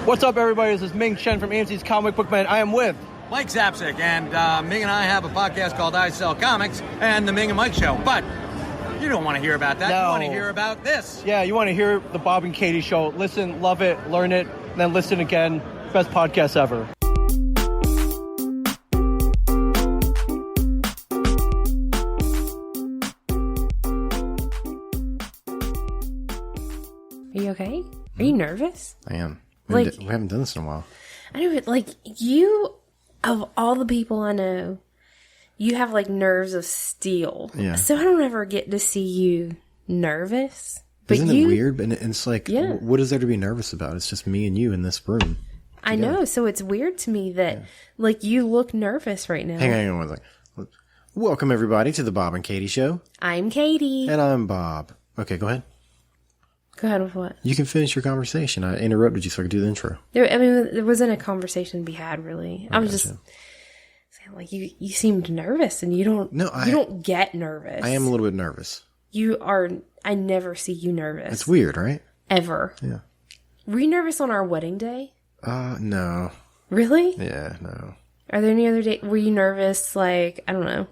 What's up, everybody? This is Ming Chen from AMC's Comic Book Man. I am with Mike Zapsik, and Ming and I have a podcast called I Sell Comics and the Ming and Mike Show. But you don't want to hear about that. No. You want to hear about this. Yeah, you want to hear the Bob and Katie Show. Listen, love it, learn it, and then listen again. Best podcast ever. Are you okay? Are you nervous? I am. Like- We haven't done this in a while. I know, but like you, of all the people I know, you have like nerves of steel. Yeah. So I don't ever get to see you nervous. But Isn't you, it weird? And it's like, Yeah. what is there to be nervous about? It's just me and you in this room. I know. So it's weird to me that like you look nervous right now. Hang on one second. Welcome, everybody, to the Bob and Katie Show. I'm Katie. And I'm Bob. Okay, go ahead. Go ahead with what? You can finish your conversation. I interrupted you so I could do the intro. There wasn't a conversation to be had, really. I was just saying, like, you seemed nervous, and you don't. No, you don't get nervous. I am a little bit nervous. You are. I never see you nervous. It's weird, right? Ever. Yeah. Were you nervous on our wedding day? No. Really? Yeah, no. Are there any other day? Were you nervous, like, I don't know,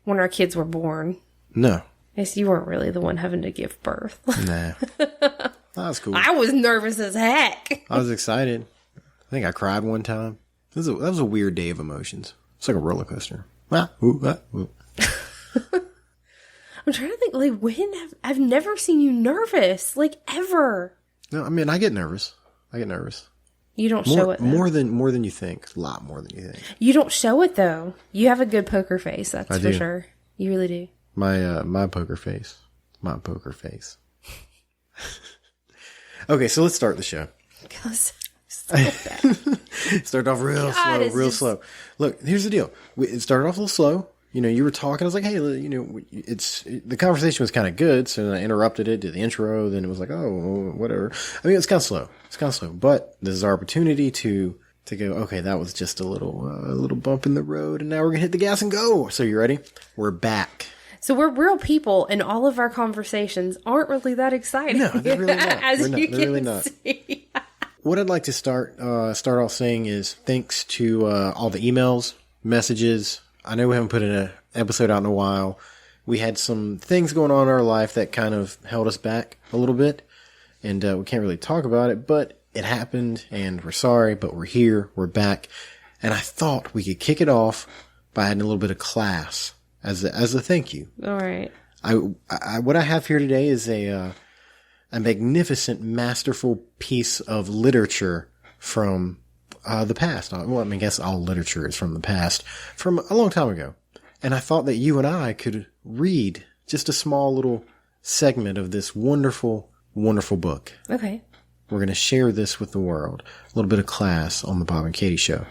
when our kids were born? No. I guess you weren't really the one having to give birth. Nah. That was cool. I was nervous as heck. I was excited. I think I cried one time. That was a weird day of emotions. It's like a roller coaster. Ooh. I'm trying to think, like, I've never seen you nervous, like, ever. No, I mean, I get nervous. You don't show it, though. More than you think. A lot more than you think. You don't show it, though. You have a good poker face, that's I for do. sure. You really do. My poker face. My poker face. Okay, so let's start the show. So bad. Start off real slow. Look, here's the deal. It started off a little slow. You know, you were talking. I was like, hey, you know, the conversation was kind of good. So then I interrupted it, did the intro. Then it was like, oh, whatever. I mean, it's kind of slow. But this is our opportunity to go, okay, that was just a little bump in the road. And now we're going to hit the gas and go. So you ready? We're back. So we're real people, and all of our conversations aren't really that exciting. No, they're really not. As They're you not. They're can really not. see. What I'd like to start off saying is thanks to all the emails, messages. I know we haven't put an episode out in a while. We had some things going on in our life that kind of held us back a little bit, and we can't really talk about it, but it happened, and we're sorry, but we're here, we're back, and I thought we could kick it off by adding a little bit of class as a thank you. All right. What I have here today is a magnificent, masterful piece of literature from the past. Well, I mean, I guess all literature is from the past, from a long time ago. And I thought that you and I could read just a small little segment of this wonderful, wonderful book. Okay. We're going to share this with the world. A little bit of class on the Bob and Katie Show.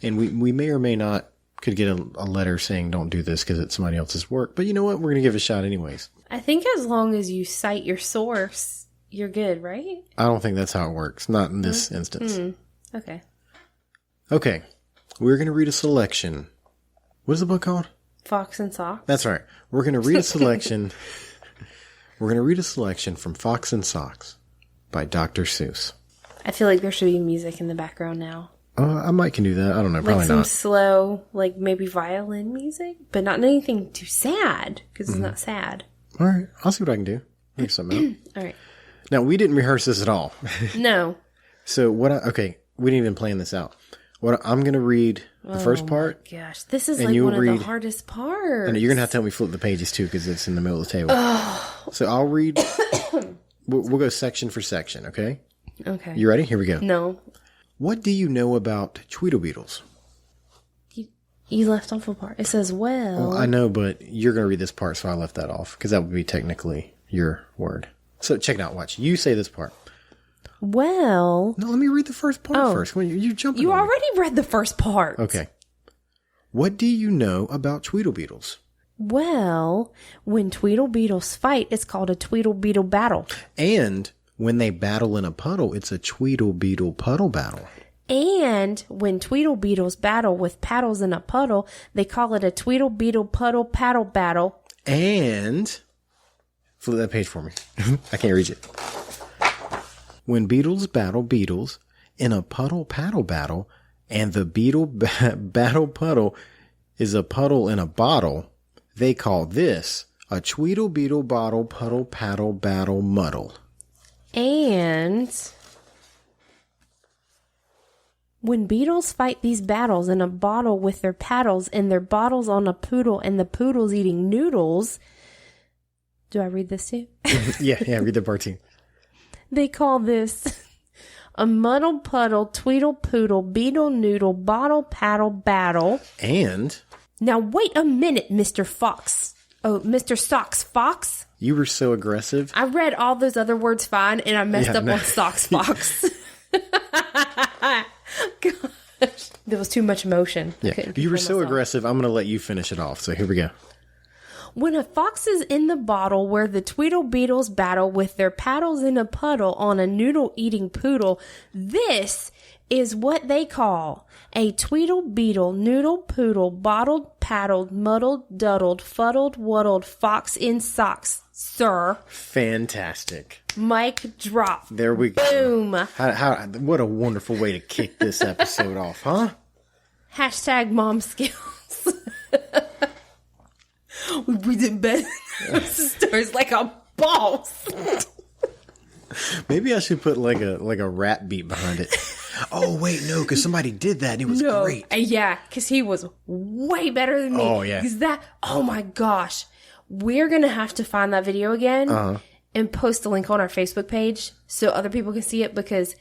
And we may or may not could get a letter saying don't do this because it's somebody else's work. But you know what? We're going to give it a shot anyways. I think as long as you cite your source, you're good, right? I don't think that's how it works. Not in this instance. Okay. Okay. We're going to read a selection. What is the book called? Fox and Socks. That's right. We're going to read a selection. We're going to read a selection from Fox and Socks by Dr. Seuss. I feel like there should be music in the background now. I might can do that. I don't know. Like Probably some not. slow, like maybe violin music, but not anything too sad, because it's not sad. All right. I'll see what I can do. Figure something out. All right. Now, we didn't rehearse this at all. No. So okay, we didn't even plan this out. I'm going to read the first part. Gosh, this is And like you'll one of read- the hardest parts. And you're going to have to help me flip the pages too because it's in the middle of the table. So I'll read. We'll go section for section, okay? Okay. You ready? Here we go. No. What do you know about Tweedlebeetles? You left off a part. It says, well. I know, but you're going to read this part, so I left that off because that would be technically your word. So check it out. Watch. You say this part. Well. No, let me read the first part first. Come on, you're jumping. You on me. already read the first part. Okay. What do you know about Tweedlebeetles? Well, when Tweedlebeetles fight, it's called a Tweedlebeetle battle. And when they battle in a puddle, it's a Tweedlebeetle puddle battle. And when Tweedlebeetles battle with paddles in a puddle, they call it a Tweedlebeetle puddle paddle battle. And flip that page for me. I can't read it. When beetles battle beetles, in a puddle paddle battle, and the beetle battle puddle is a puddle in a bottle, they call this a Tweedle Beetle bottle puddle paddle battle muddle. And when beetles fight these battles in a bottle with their paddles and their bottles on a poodle and the poodle's eating noodles. Do I read this too? Yeah, read the part too. They call this a muddle puddle tweedle poodle beetle noodle bottle paddle battle. And Now wait a minute, Mr. Fox. Oh, Mr. Socks Fox. you were so aggressive. I read all those other words fine, and I messed up no. on Socks Fox. Gosh, there was too much emotion. I Yeah, couldn't you were control so myself. aggressive. I'm going to let you finish it off. So here we go. When a fox is in the bottle where the Tweedle Beetles battle with their paddles in a puddle on a noodle-eating poodle, this is what they call a Tweedle Beetle noodle poodle bottled, paddled, muddled, duddled, fuddled, wuddled fox in socks, sir. Fantastic. Mic drop. There we go. Boom. What a wonderful way to kick this episode off, huh? Hashtag mom skills. We did better than stories like a boss. Maybe I should put like a rap beat behind it. Oh wait, no, because somebody did that and it was great. Yeah, because he was way better than me. Oh, yeah. 'Cause oh my gosh. We're going to have to find that video again and post a link on our Facebook page so other people can see it because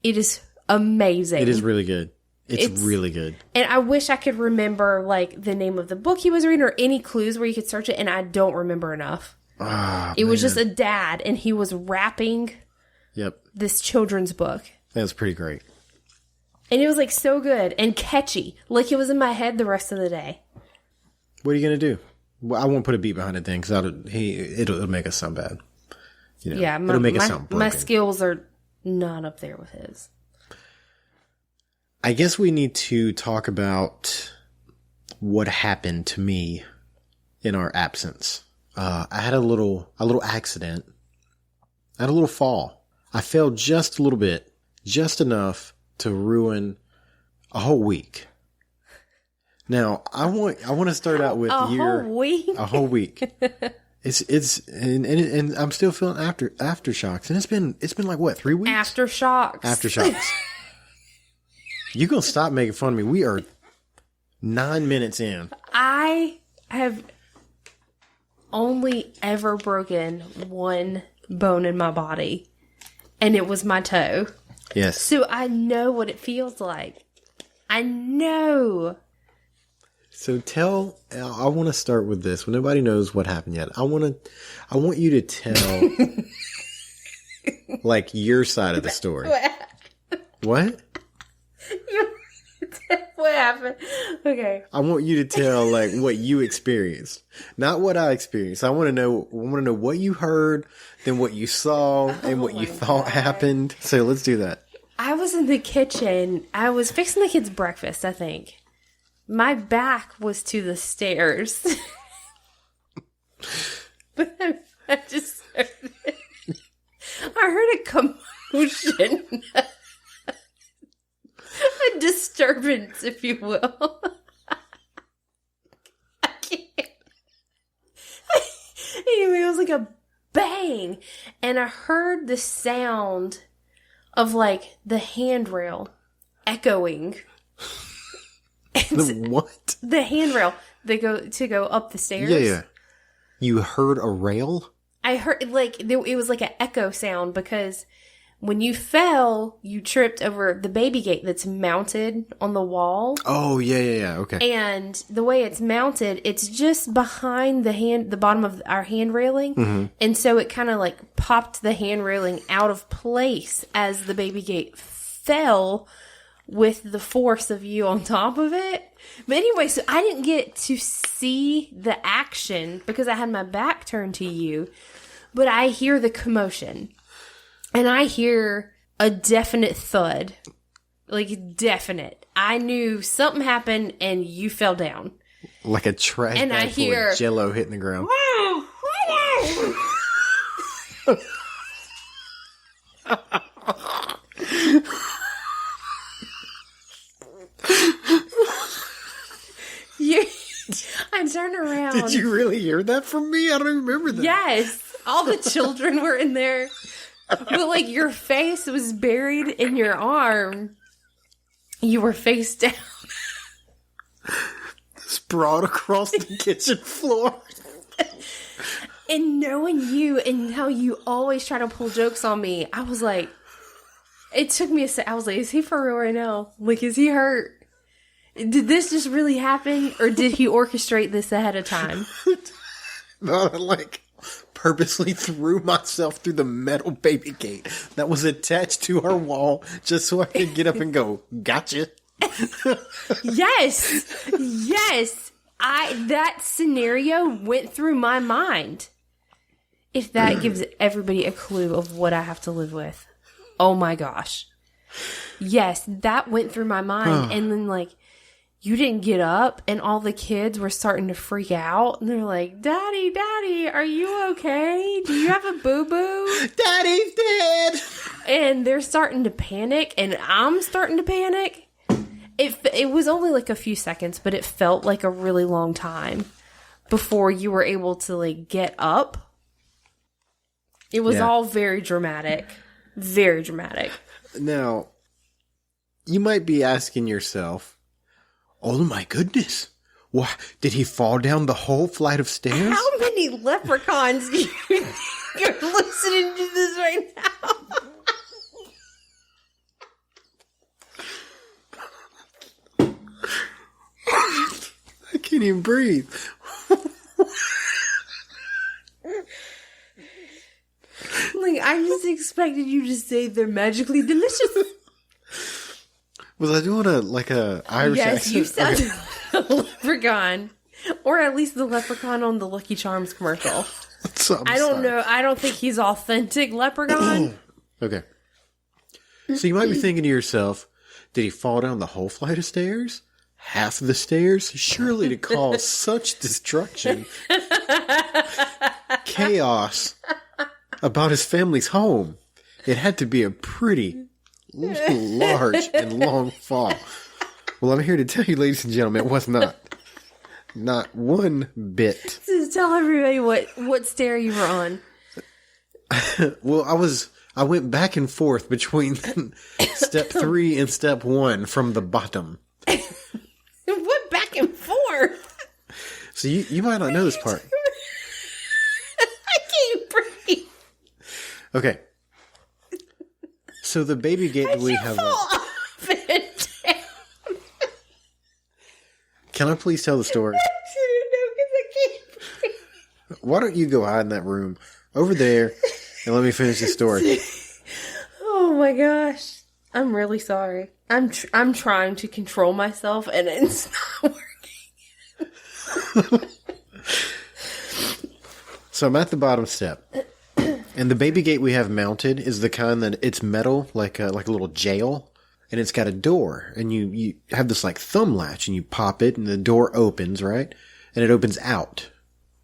it is amazing. It is really good. It's really good. And I wish I could remember like the name of the book he was reading or any clues where you could search it, and I don't remember enough. It was just a dad, and he was rapping this children's book. That was pretty great. And it was like so good and catchy. Like it was in my head the rest of the day. What are you going to do? Well, I won't put a beat behind it then because it'll make us sound bad. You know, Yeah, it'll make us sound broken. my skills are not up there with his. I guess we need to talk about what happened to me in our absence. I had a little accident. I had a little fall. I fell just a little bit, just enough to ruin a whole week. Now, I want to start out with whole week? a whole week. And I'm still feeling aftershocks, and it's been like what, 3 weeks? Aftershocks. Aftershocks. You gonna stop making fun of me? We are 9 minutes in. I have only ever broken one bone in my body, and it was my toe. Yes. So I know what it feels like. I know. So I want to start with this. When nobody knows what happened yet, I want you to tell like your side of the story. What? What happened? Okay. I want you to tell like what you experienced, not what I experienced. I want to know what you heard, then what you saw, and what you thought happened. So let's do that. I was in the kitchen. I was fixing the kids' breakfast, I think. My back was to the stairs. But I just heard it. I heard a commotion. A disturbance, if you will. I can't. Anyway, it was like a bang. And I heard the sound of like the handrail echoing. The what? The handrail to go up the stairs. Yeah. You heard a rail? I heard it was like an echo sound because when you fell, you tripped over the baby gate that's mounted on the wall. Oh, yeah. Okay. And the way it's mounted, it's just behind the bottom of our hand railing. Mm-hmm. And so it kind of like popped the hand railing out of place as the baby gate fell with the force of you on top of it. But anyway, so I didn't get to see the action because I had my back turned to you. But I hear the commotion. And I hear a definite thud. Like, definite. I knew something happened and you fell down. Like a trash and bag I hear full of Jell-O hitting the ground. down. Did you really hear that from me? I don't remember that. Yes. All the children were in there. But, like, your face was buried in your arm. You were face down. Sprawled across the kitchen floor. And knowing you and how you always try to pull jokes on me, I was like, it took me a sec. I was like, is he for real right now? Like, is he hurt? Did this just really happen? Or did he orchestrate this ahead of time? No, I, like, purposely threw myself through the metal baby gate that was attached to our wall just so I could get up and go, gotcha. Yes. Yes. That scenario went through my mind. If that gives everybody a clue of what I have to live with. Oh my gosh. Yes, that went through my mind. And then, like, you didn't get up and all the kids were starting to freak out. And they're like, Daddy, are you okay? Do you have a boo-boo? Daddy's dead. And they're starting to panic and I'm starting to panic. It was only like a few seconds, but it felt like a really long time before you were able to, like, get up. It was all very dramatic. Very dramatic. Now, you might be asking yourself, oh my goodness, what, did he fall down the whole flight of stairs? How many leprechauns do you think are listening to this right now? I can't even breathe. Like, I just expected you to say they're magically delicious. Was I doing a Irish Yes, accent? you sounded like a leprechaun. Or at least the leprechaun on the Lucky Charms commercial. So, I don't know. I don't think he's authentic leprechaun. Okay. So you might be thinking to yourself, did he fall down the whole flight of stairs? Half of the stairs? Surely to cause such destruction, chaos about his family's home, it had to be a pretty large and long fall. Well, I'm here to tell you, ladies and gentlemen, it was not. Not one bit. Just tell everybody what stair you were on. Well, I went back and forth between step 3 and step 1 from the bottom. What back and forth? So you might not know this part. I can't breathe. Okay. So the baby gate that we have. Fall off and down. Can I please tell the story? I can't breathe. Why don't you go hide in that room over there and let me finish the story? Oh my gosh. I'm really sorry. I'm trying to control myself and it's not working. So I'm at the bottom step. And the baby gate we have mounted is the kind that it's metal, like a little jail. And it's got a door. And you have this like thumb latch and you pop it and the door opens, right? And it opens out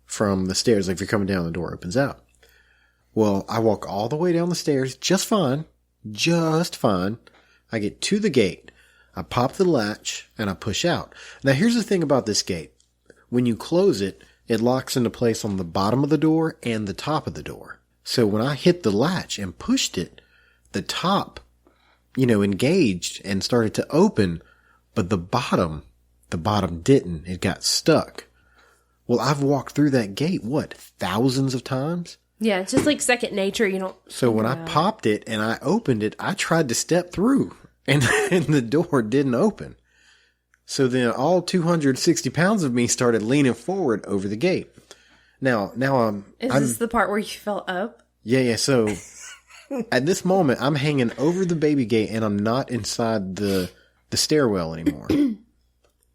from the stairs. Like if you're coming down, the door opens out. Well, I walk all the way down the stairs just fine. Just fine. I get to the gate. I pop the latch and I push out. Now here's the thing about this gate. When you close it, it locks into place on the bottom of the door and the top of the door. So when I hit the latch and pushed it, the top, engaged and started to open, but the bottom didn't. It got stuck. Well, I've walked through that gate, thousands of times? Yeah, it's just like second nature. You don't. So when I popped it and I opened it, I tried to step through and the door didn't open. So then all 260 pounds of me started leaning forward over the gate. Now Is this the part where you fell up? Yeah. So at this moment, I'm hanging over the baby gate and I'm not inside the stairwell anymore.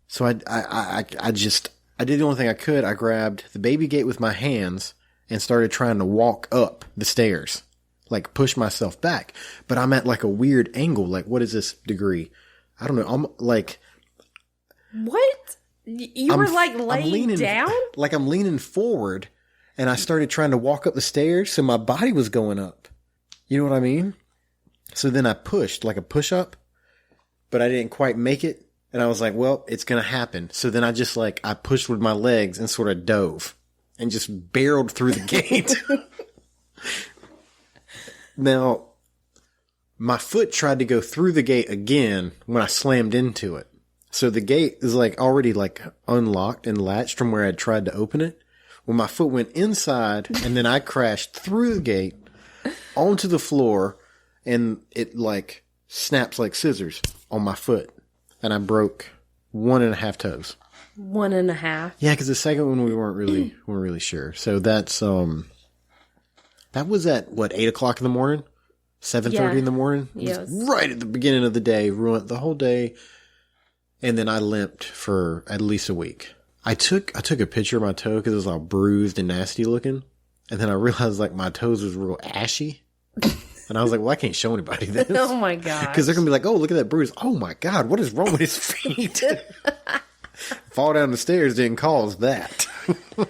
So I did the only thing I could. I grabbed the baby gate with my hands and started trying to walk up the stairs, like push myself back. But I'm at like a weird angle. Like, what is this degree? I don't know. I'm like, what? You were like laying down? Like I'm leaning forward and I started trying to walk up the stairs. So my body was going up. You know what I mean? So then I pushed like a push up, but I didn't quite make it. And I was like, well, it's going to happen. So then I just I pushed with my legs and sort of dove and just barreled through the gate. Now, my foot tried to go through the gate again when I slammed into it. So the gate is already unlocked and latched from where I tried to open it. Well, my foot went inside and then I crashed through the gate onto the floor and it snaps like scissors on my foot. And I broke 1.5 toes. 1.5. Yeah, because the second one we weren't really sure. So that's that was at 8 o'clock in the morning, 7:30 in the morning. Yeah, It was right at the beginning of the day, ruined the whole day, and then I limped for at least a week. I took a picture of my toe because it was all bruised and nasty looking, and then I realized my toes was real ashy. And I was like, well, I can't show anybody this. Oh my god! Because they're going to be like, oh, look at that bruise. Oh my God, what is wrong with his feet? Fall down the stairs didn't cause that.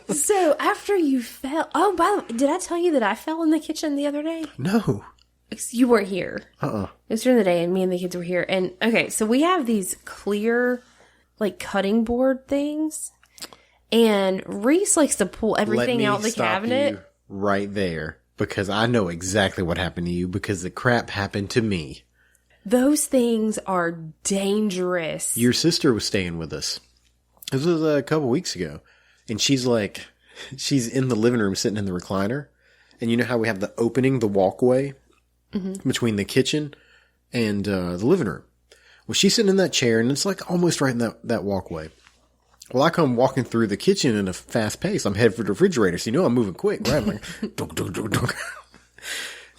So after you fell, oh, by the way, did I tell you that I fell in the kitchen the other day? No. You weren't here. Uh-uh. It was during the day and me and the kids were here. And okay, so we have these clear, cutting board things. And Reese likes to pull everything out of the cabinet. You right there. Because I know exactly what happened to you because the crap happened to me. Those things are dangerous. Your sister was staying with us. This was a couple weeks ago. And she's in the living room sitting in the recliner. And you know how we have the opening, the walkway between the kitchen and the living room. Well, she's sitting in that chair and it's almost right in that walkway. Well, I come walking through the kitchen in a fast pace. I'm headed for the refrigerator, so you know I'm moving quick, right? Dunk, dunk, dunk, dunk.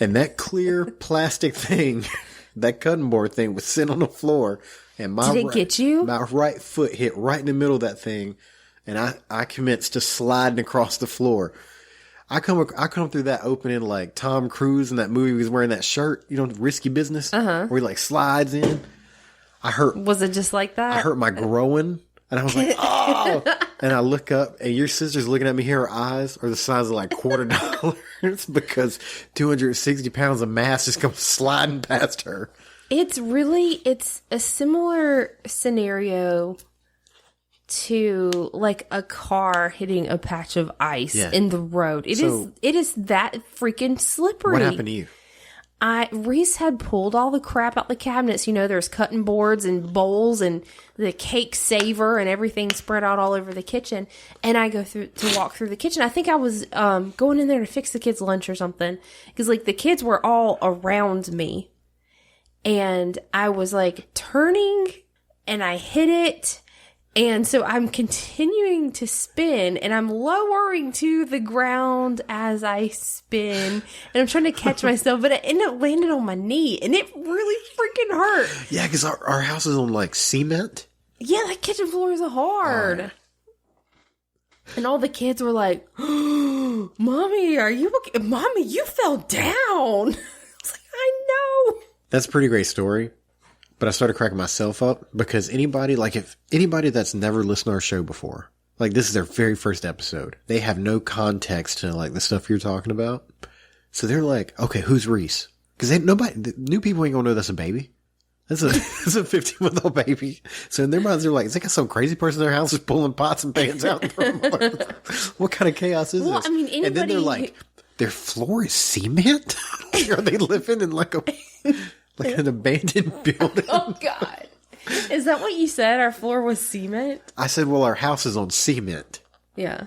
And that clear plastic thing, that cutting board thing, was sitting on the floor. And Did it get you? My right foot hit right in the middle of that thing, and I commenced to sliding across the floor. I come through that opening like Tom Cruise in that movie. He was wearing that shirt, Risky Business, where he slides in. Was it just like that? I hurt my groin. And I was like, oh! And I look up, and your sister's looking at me here. Her eyes are the size of $quarter because 260 pounds of mass just comes sliding past her. It's a similar scenario to a car hitting a patch of ice in the road. It is that freaking slippery. What happened to you? Reese had pulled all the crap out the cabinets. There's cutting boards and bowls and the cake saver and everything spread out all over the kitchen. And I go to walk through the kitchen. I think I was going in there to fix the kids' lunch or something. Because the kids were all around me. And I was turning and I hit it. And so I'm continuing to spin and I'm lowering to the ground as I spin and I'm trying to catch myself, but it ended up landing on my knee and it really freaking hurt. Yeah, because our house is on cement. Yeah, that kitchen floor is hard. Oh. And all the kids were like, oh, Mommy, are you okay? Mommy, you fell down. I was like, I know. That's a pretty great story. But I started cracking myself up because if anybody that's never listened to our show before, this is their very first episode, they have no context to the stuff you're talking about. So they're like, okay, who's Reese? Because new people ain't gonna know that's a baby. That's a 15-month-old baby. So in their minds, they're like, is that some crazy person in their house just pulling pots and pans out? What kind of chaos is this? I mean, anybody... And then they're like, their floor is cement? Are they living in an abandoned building? Oh, God. Is that what you said? Our floor was cement? I said, well, our house is on cement. Yeah.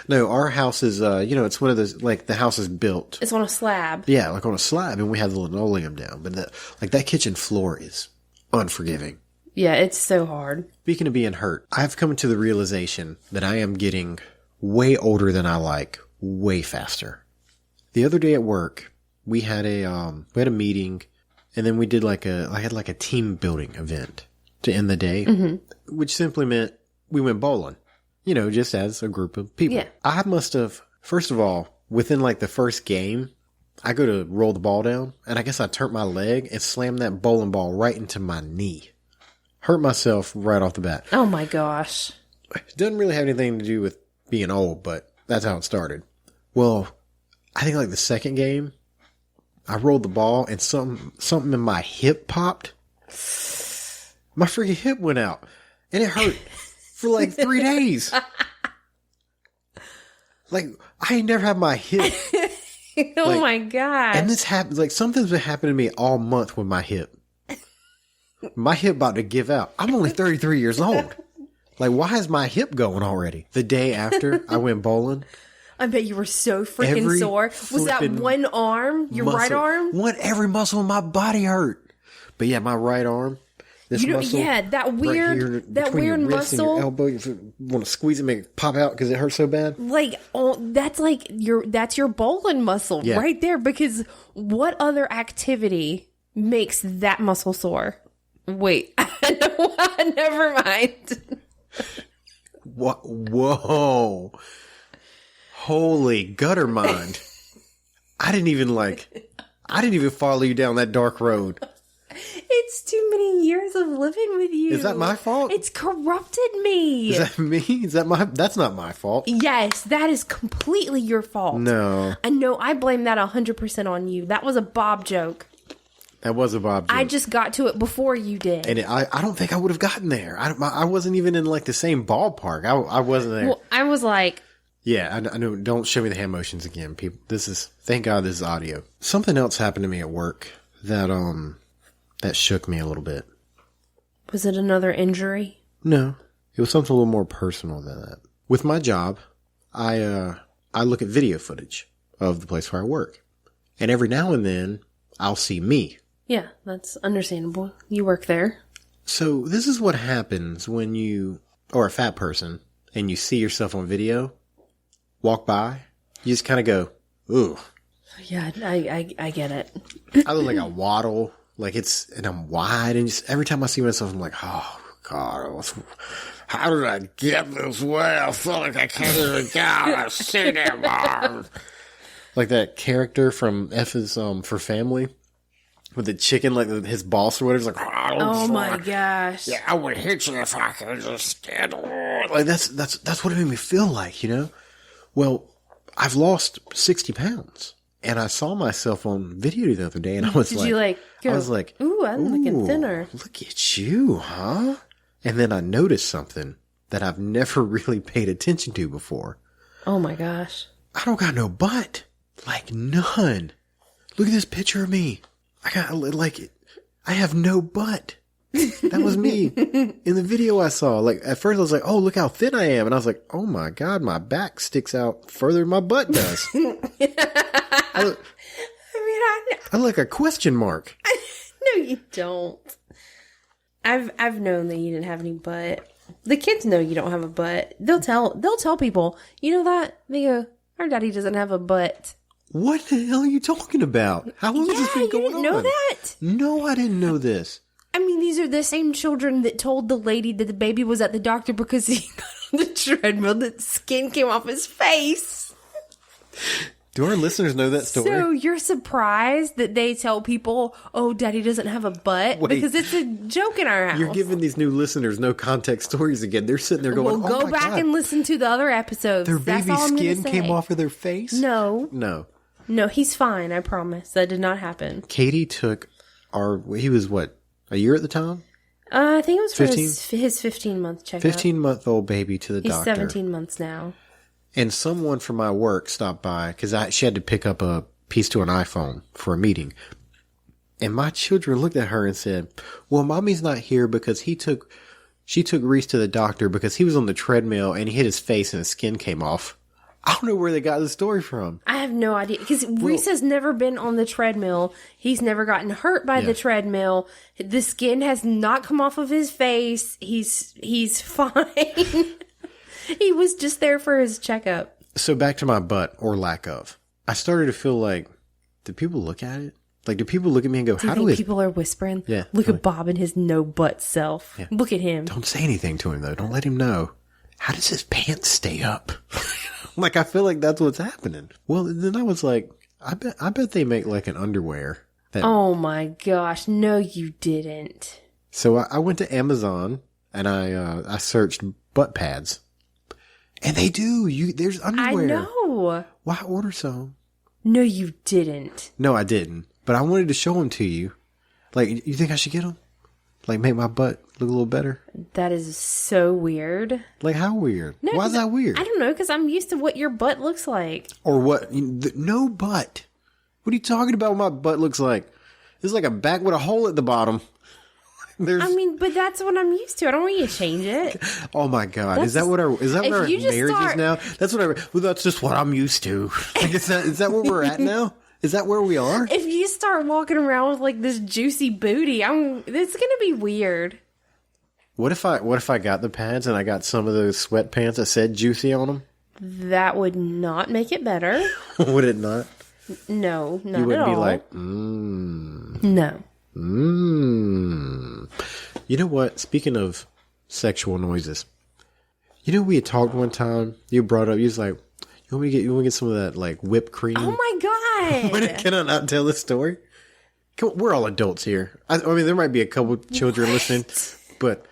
No, our house is, it's one of those, the house is built. It's on a slab. Yeah, on a slab, and we have the linoleum down. But that kitchen floor is unforgiving. Yeah, it's so hard. Speaking of being hurt, I've come to the realization that I am getting way older than I like, way faster. The other day at work, we had a meeting. And then we did I had a team building event to end the day, which simply meant we went bowling, just as a group of people. Yeah. I must have, first of all, within the first game, I go to roll the ball down and I guess I turned my leg and slammed that bowling ball right into my knee. Hurt myself right off the bat. Oh my gosh. It doesn't really have anything to do with being old, but that's how it started. Well, I think the second game, I rolled the ball and something in my hip popped. my freaking hip went out. And it hurt for like 3 days. Like, I ain't never had my hip. Oh my gosh. And this happened, like, something's been happening to me all month with my hip. My hip about to give out. I'm only 33 years old. Like, why is my hip going already? The day after I went bowling. I bet you were so freaking sore. Was that one arm? Your right arm? Every muscle in my body hurt. But yeah, my right arm. This muscle. Yeah, that weird, right here, that weird your wrist muscle. and your elbow. You want to squeeze it, make it pop out because it hurts so bad. Like, that's your bowling muscle right there. Because what other activity makes that muscle sore? Wait, never mind. What? Whoa! Holy gutter mind! I didn't even follow you down that dark road. It's too many years of living with you. Is that my fault? It's corrupted me. Is that me? That's not my fault. Yes, that is completely your fault. No. And no, I blame that 100% on you. That was a Bob joke. That was a Bob joke. I just got to it before you did. And I don't think I would have gotten there. I wasn't even in like the same ballpark. I wasn't there. Well, I was like... Yeah, I know. Don't show me the hand motions again, people. Thank God this is audio. Something else happened to me at work that shook me a little bit. Was it another injury? No, it was something a little more personal than that. With my job, I look at video footage of the place where I work, and every now and then I'll see me. Yeah, that's understandable. You work there. So this is what happens when you are a fat person and you see yourself on video, walk by, you just kind of go, ooh. Yeah, I get it. I look like a waddle. And I'm wide, and just every time I see myself, I'm like, oh, God, how did I get this way? I feel like I can't even get out of seat anymore. Like that character from F is For Family, with the chicken, like his boss or whatever, is like, oh my gosh. Yeah, I would hit you if I could just get on. Like that's what it made me feel like, you know? Well, I've lost 60 pounds. And I saw myself on video the other day, and I was Did you go, I was like, ooh, I'm looking thinner. Look at you, huh? And then I noticed something that I've never really paid attention to before. Oh my gosh. I don't got no butt. Like none. Look at this picture of me. I have no butt. That was me in the video I saw. Like at first I was like, oh, look how thin I am. And I was like, oh my God, my back sticks out further than my butt does. I look like a question mark. No, you don't. I've known that you didn't have any butt. The kids know you don't have a butt. They'll tell people, you know that? They go, our daddy doesn't have a butt. What the hell are you talking about? How long has this been going on? You didn't know that? No, I didn't know this. I mean, these are the same children that told the lady that the baby was at the doctor because he got on the treadmill, that skin came off his face. Do our listeners know that story? So you're surprised that they tell people, oh, daddy doesn't have a butt? Wait. Because it's a joke in our house. You're giving these new listeners no context stories again. They're sitting there going, well, go back and listen to the other episodes. Their That's baby all I'm skin gonna came say. off of their face? No, he's fine. I promise. That did not happen. Katie took he was what, a year at the time? I think it was for 15? his 15-month checkup. 15-month-old baby to the He's doctor. 17 months now. And someone from my work stopped by because she had to pick up a piece to an iPhone for a meeting. And my children looked at her and said, well, mommy's not here because she took Reese to the doctor because he was on the treadmill and he hit his face and his skin came off. I don't know where they got the story from. I have no idea. Because Reese has never been on the treadmill. He's never gotten hurt by the treadmill. The skin has not come off of his face. He's fine. He was just there for his checkup. So back to my butt, or lack of. I started to feel like, do people look at it? Like, do people look at me and go, do you think people are whispering? Yeah. Look at Bob and his no-butt self. Yeah. Look at him. Don't say anything to him, though. Don't let him know. How does his pants stay up? Like, I feel like that's what's happening. Well, then I was like, I bet they make like an underwear. Oh my gosh. No, you didn't. So I went to Amazon and I searched butt pads. And they do. There's underwear. I know. Why order some? No, you didn't. No, I didn't. But I wanted to show them to you. Like, you think I should get them? Like make my butt look a little better? That is so weird. Like how weird? No, Why is that weird? I don't know, because I'm used to what your butt looks like. Or what? No butt. What are you talking about? What my butt looks like? It's like a back with a hole at the bottom. I mean, but that's what I'm used to. I don't want you to change it. Oh my God! Is that what our marriage is now? That's what well, that's just what I'm used to. Like, is that where we're at now? Is that where we are? If you start walking around with like this juicy booty, it's gonna be weird. What if I got the pads and I got some of those sweatpants that said juicy on them? That would not make it better. Would it not? No, not You wouldn't at be all. like, No. You know what? Speaking of sexual noises, you know we had talked one time. You brought up. You was like, you want me to get some of that like whipped cream? Oh my God! Can I not tell this story? Come on, we're all adults here. I mean, there might be a couple children listening, but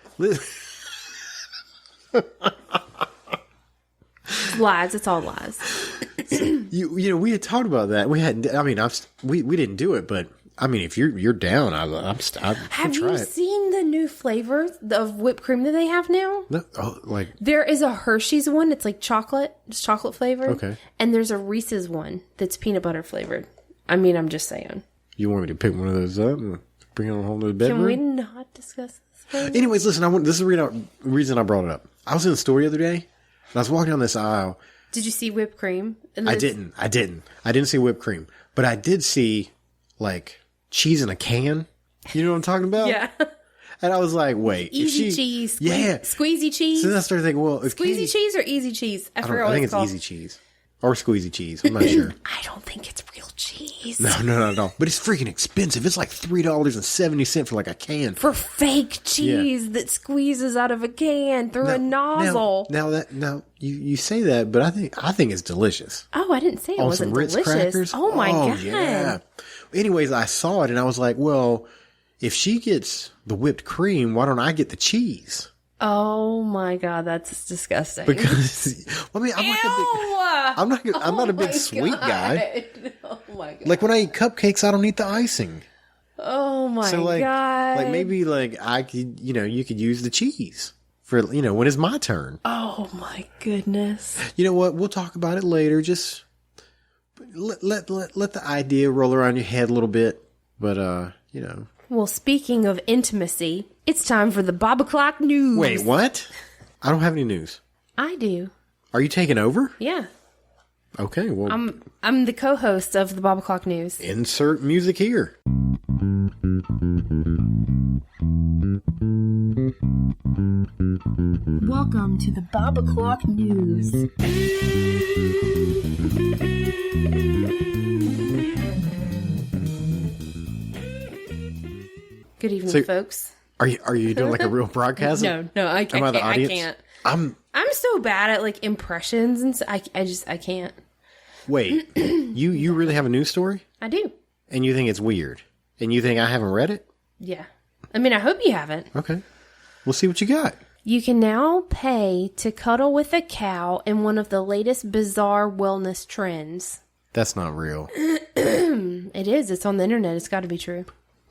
Lies. It's all lies. you know we had talked about that. We had. I mean, we didn't do it, but I mean, if you're down, I'll Have try you it. seen the new flavor of whipped cream that they have now? No, like There is a Hershey's one. It's like chocolate. It's chocolate flavored. Okay. And there's a Reese's one that's peanut butter flavored. I mean, I'm just saying. you want me to pick one of those up and bring it on home to the bedroom? Can we not discuss this further? Anyways, listen. This is the reason I brought it up. I was in the store the other day, and I was walking down this aisle. Did you see whipped cream? I didn't see whipped cream, but I did see like cheese in a can. You know what I'm talking about? Yeah. And I was like, wait, Easy cheese. Yeah. Squeezy cheese. So then I started thinking, well, if Squeezy Katie, cheese or easy cheese? I forgot I what think it's it's called. easy cheese or squeezy cheese. I'm not sure. I don't think it's real cheese. No. But it's freaking expensive. It's like $3.70 for like a can. For fake cheese that squeezes out of a can through a nozzle. Now you say that, but I think it's delicious. Oh, I didn't say it On wasn't some Ritz delicious. crackers. Oh my God. Yeah. Anyways, I saw it and I was like, well, if she gets the whipped cream, why don't I get the cheese? Oh my God, that's disgusting. Because I mean, I'm not a big sweet guy. Oh my God. Like when I eat cupcakes, I don't eat the icing. Oh my So like, God. like maybe like I could, you could use the cheese for when it's my turn. Oh my goodness. You know what? We'll talk about it later. Just let the idea roll around your head a little bit. But Well, speaking of intimacy, it's time for the Bob O'Clock news. Wait, what? I don't have any news. I do. Are you taking over? Yeah. Okay, well, I'm the co-host of the Bob O'Clock news. insert music here. Welcome to the Bob O'Clock news. Good evening, So- folks. Are you doing like a real broadcast? No, I Am I the audience? can't. I'm. I'm so bad at like impressions and I can't. Wait, you really have a news story, I do. and you think it's weird, and you think I haven't read it? Yeah. I mean, I hope you haven't. Okay, we'll see what you got. You can now pay to cuddle with a cow in one of the latest bizarre wellness trends. That's not real. It is. It's on the internet. It's got to be true.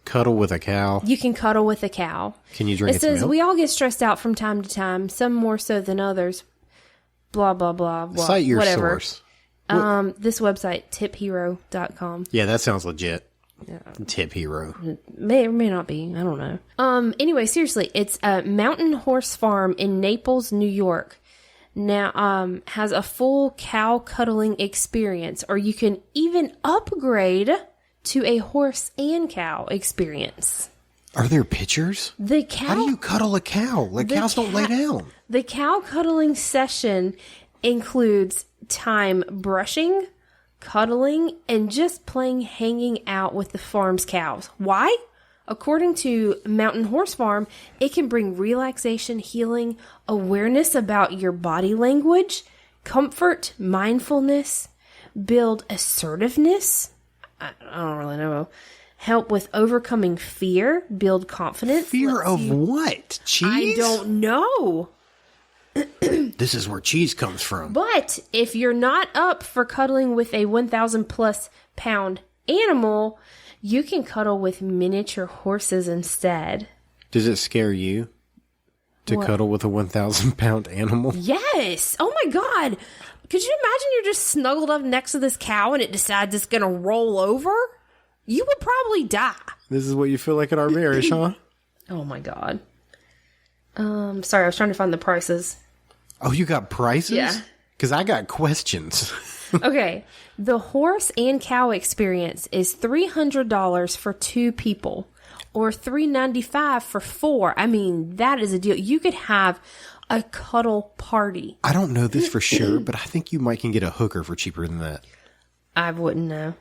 Cuddle with a cow. You can cuddle with a cow. Can you drink It its says milk? we all get stressed out from time to time, some more so than others. Blah, blah, blah, blah. Cite your whatever. source. This website, tiphero.com. Yeah, that sounds legit. Tip hero. May or may not be. I don't know. Anyway, seriously, it's a Mountain Horse Farm in Naples, New York. Now, has a full cow cuddling experience, or you can even upgrade to a horse and cow experience. Are there pictures? The cow. How do you cuddle a cow? Like The cows don't lay down. The cow cuddling session includes time brushing, cuddling, and just plain hanging out with the farm's cows. Why? According to Mountain Horse Farm, it can bring relaxation, healing, awareness about your body language, comfort, mindfulness, build assertiveness. I don't really know. Help with overcoming fear, build confidence. Fear lets of you- what? Cheese? I don't know. This is where cheese comes from. But if you're not up for cuddling with a 1,000 plus pound animal, you can cuddle with miniature horses instead. Does it scare you to What? cuddle with a 1,000-pound animal? Yes. Oh my God. Could you imagine you're just snuggled up next to this cow and it decides it's going to roll over? You would probably die. This is what you feel like in our marriage, huh? Oh my God. Sorry, I was trying to find the prices. Oh, you got prices? Yeah. Because I got questions. Okay. The horse and cow experience is $300 for 2 people or $395 for 4. I mean, that is a deal. You could have a cuddle party. I don't know this for sure, but I think you might can get a hooker for cheaper than that. I wouldn't know.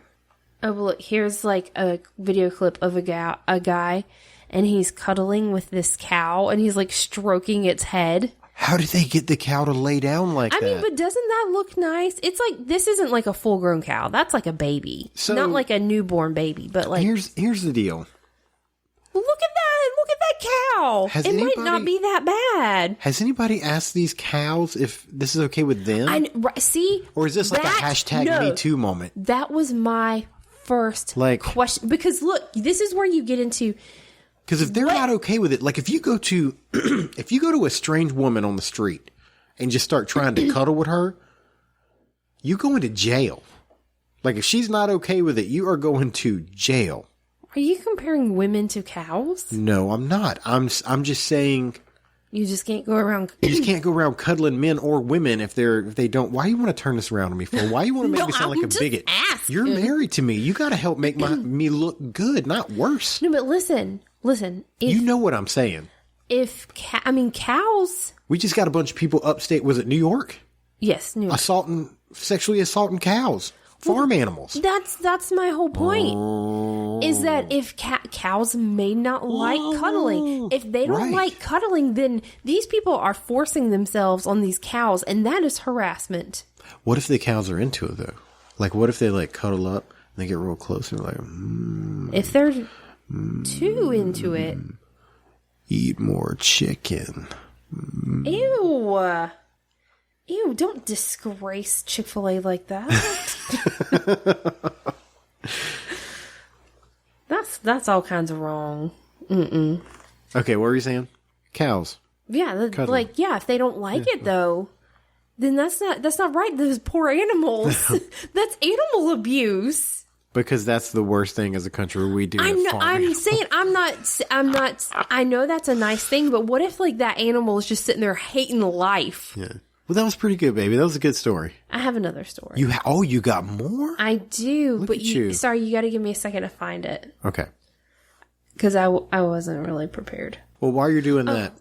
Oh, well, look, here's like a video clip of a guy, and he's cuddling with this cow, and he's like stroking its head. How did they get the cow to lay down like that? I mean, but doesn't that look nice? It's like, this isn't like a full-grown cow. That's like a baby. So- Not like a newborn baby, but like, Here's the deal. look at that. Look at that cow. Has It might not anybody- be that bad. Has anybody asked these cows if this is okay with them? See? Or is this like a hashtag no, Me Too moment? That was my first Like- question. Because look, this is where you get into... Because if they're What? not okay with it, like if you go to if you go to a strange woman on the street and just start trying to cuddle with her, you go into jail. Like if she's not okay with it, you are going to jail. Are you comparing women to cows? No, I'm not. I'm just saying You just can't go around... you just can't go around cuddling men or women if they don't. Why do you want to turn this around on me for? Why do you want to make No, me sound like I'm a just bigot? asking. You're married to me. You got to help make me look good, not worse. No, but listen. You know what I'm saying. Cows... We just got a bunch of people upstate. Was it New York? Yes, New York. Sexually assaulting cows, farm animals. That's my whole point. Is that if cows may not like cuddling, if they don't right. like cuddling, then these people are forcing themselves on these cows, and that is harassment. What if the cows are into it though? Like, what if they like cuddle up and they get real close and like, If they're too into it, eat more chicken. ew, don't disgrace Chick-fil-A like that. That's all kinds of wrong. Okay, what were you saying? Cows. Yeah, Cuddling. if they don't like it though, then that's not right. Those poor animals. That's animal abuse. Because that's the worst thing as a country we do. I'm saying I'm not. I know that's a nice thing, but what if like that animal is just sitting there hating life? Yeah. Well, that was pretty good, baby. That was a good story. I have another story. You got more? I do, Look but at you. sorry, you got to give me a second to find it Okay. because I wasn't really prepared. Well, while you're doing that,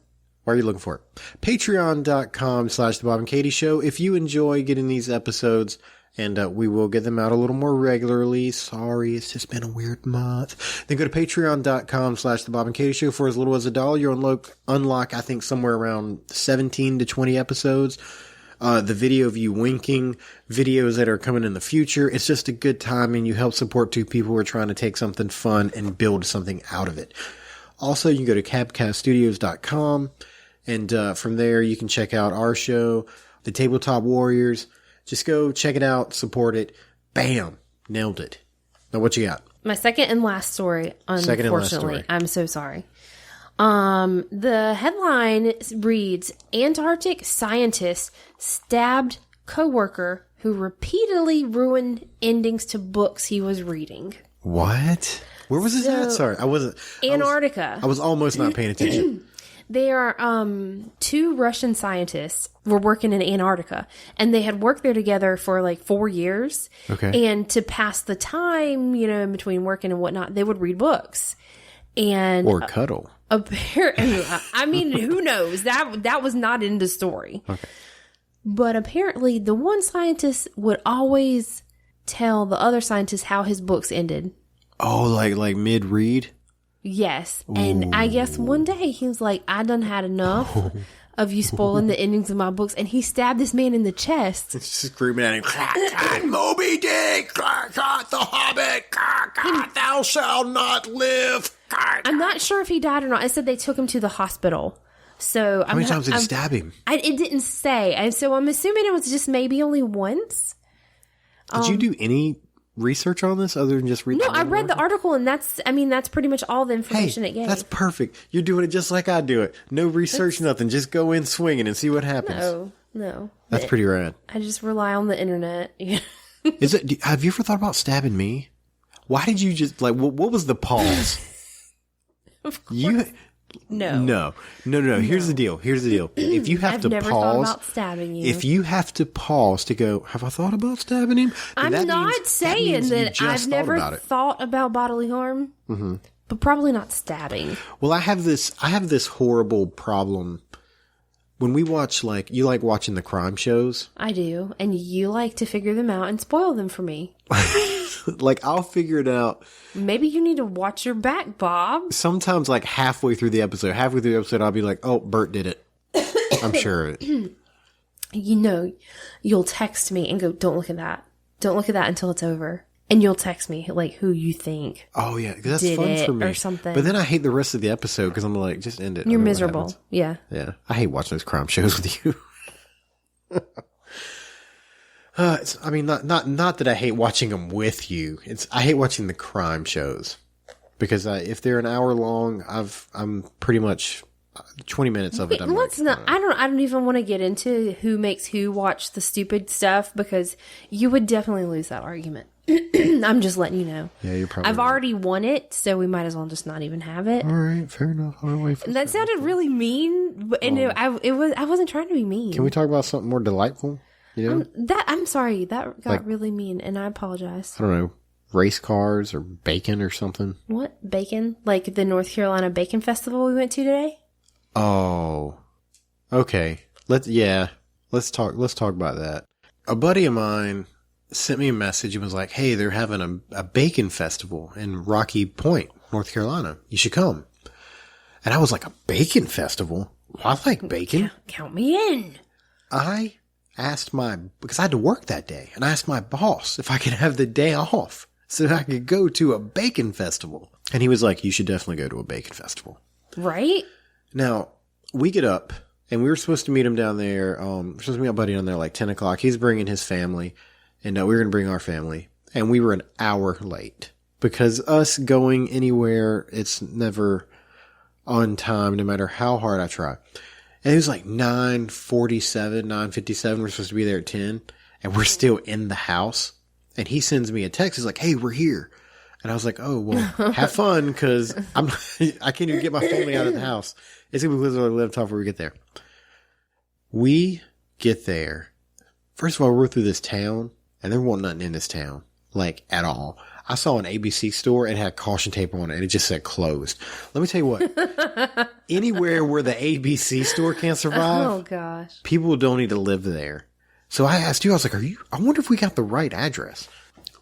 why are you looking for it? Patreon.com/The Bob and Katie Show. If you enjoy getting these episodes, and we will get them out a little more regularly. Sorry, it's just been a weird month. Then go to patreon.com/The Bob and Katie Show. For as little as $1, you'll unlock, I think, somewhere around 17 to 20 episodes. The video of you winking, videos that are coming in the future. It's just a good time, and you help support 2 people who are trying to take something fun and build something out of it. Also, you can go to cabcaststudios.com, and from there you can check out our show, The Tabletop Warriors. Just go check it out, support it. Bam! Nailed it. Now what you got? My second and last story, Second and last unfortunately. story. I'm so sorry. The headline reads, Antarctic scientist stabbed coworker who repeatedly ruined endings to books he was reading. What? Where was this at? Sorry, I wasn't. Antarctica. I was almost not paying attention. They are 2 Russian scientists were working in Antarctica, and they had worked there together for like 4 years. Okay. And to pass the time, in between working and whatnot, they would read books. And Or cuddle. apparently, I mean, who knows? That was not in the story. Okay. But apparently, the one scientist would always tell the other scientist how his books ended. Oh, like mid-read? Yes. And I guess one day he was like, I done had enough of you spoiling the endings of my books. And he stabbed this man in the chest. Screaming at him, Moby Dick, the Hobbit, thou shalt not live. I'm not sure if he died or not. I said they took him to the hospital. So How many times did he stab him? It didn't say. And so I'm assuming it was just maybe only once. Did you do any research on this other than just read? No, I read the article, and that's pretty much all the information it gave. That's perfect. You're doing it just like I do it. No research, nothing. Just go in swinging and see what happens. No. That's pretty rad. I just rely on the internet. Is it? Have you ever thought about stabbing me? Why did you just like? What was the pause? Of course. No. Here's the deal. If you have I've to never pause, thought about stabbing you. if you have to pause to go, have I thought about stabbing him? Then I'm not saying that I've never thought about bodily harm, but probably not stabbing. Well, I have this horrible problem. When we watch, like, you like watching the crime shows? I do, and you like to figure them out and spoil them for me. Like, I'll figure it out. Maybe you need to watch your back, Bob. Sometimes, like, halfway through the episode, I'll be like, oh, Bert did it. I'm sure of it. You know, you'll text me and go, don't look at that. Don't look at that until it's over. And you'll text me, like, who you think. Oh, yeah, because that's did fun it for me. or something. But then I hate the rest of the episode because I'm like, just end it. You're I know what miserable. happens. Yeah. Yeah. I hate watching those crime shows with you. Not that I hate watching them with you. I hate watching the crime shows because if they're an hour long, I'm pretty much 20 minutes of it. I don't even want to get into who makes who watch the stupid stuff because you would definitely lose that argument. I'm just letting you know. Yeah, you're probably. I've already won it, so we might as well just not even have it. All right, fair enough. That sounded really mean, and I wasn't trying to be mean. Can we talk about something more delightful? You know, I'm sorry, that got really mean, and I apologize. I don't know, race cars or bacon or something. What bacon? Like the North Carolina Bacon Festival we went to today? Oh, okay. Let's talk about that. A buddy of mine sent me a message and was like, hey, they're having a bacon festival in Rocky Point, North Carolina. You should come. And I was like, a bacon festival? Well, I like bacon. Count me in. I asked because I had to work that day, and I asked my boss if I could have the day off so I could go to a bacon festival. And he was like, you should definitely go to a bacon festival. Right? Now, we get up, and we were supposed to meet him down there. We're supposed to meet my buddy down there like 10 o'clock. He's bringing his family, and we were going to bring our family. And we were an hour late. Because us going anywhere, it's never on time, no matter how hard I try. And it was like 9:47, 9:57. We're supposed to be there at 10, and we're still in the house. And he sends me a text. He's like, hey, we're here. And I was like, oh, well, have fun, because I can't even get my family out of the house. It's going to be literally 11 o'clock before we get there. We get there. First of all, we're through this town, and there wasn't nothing in this town, like, at all. I saw an ABC store, and it had caution tape on it, and it just said closed. Let me tell you what. Anywhere where the ABC store can't survive, oh gosh, people don't need to live there. So I asked you, I was like, I wonder if we got the right address.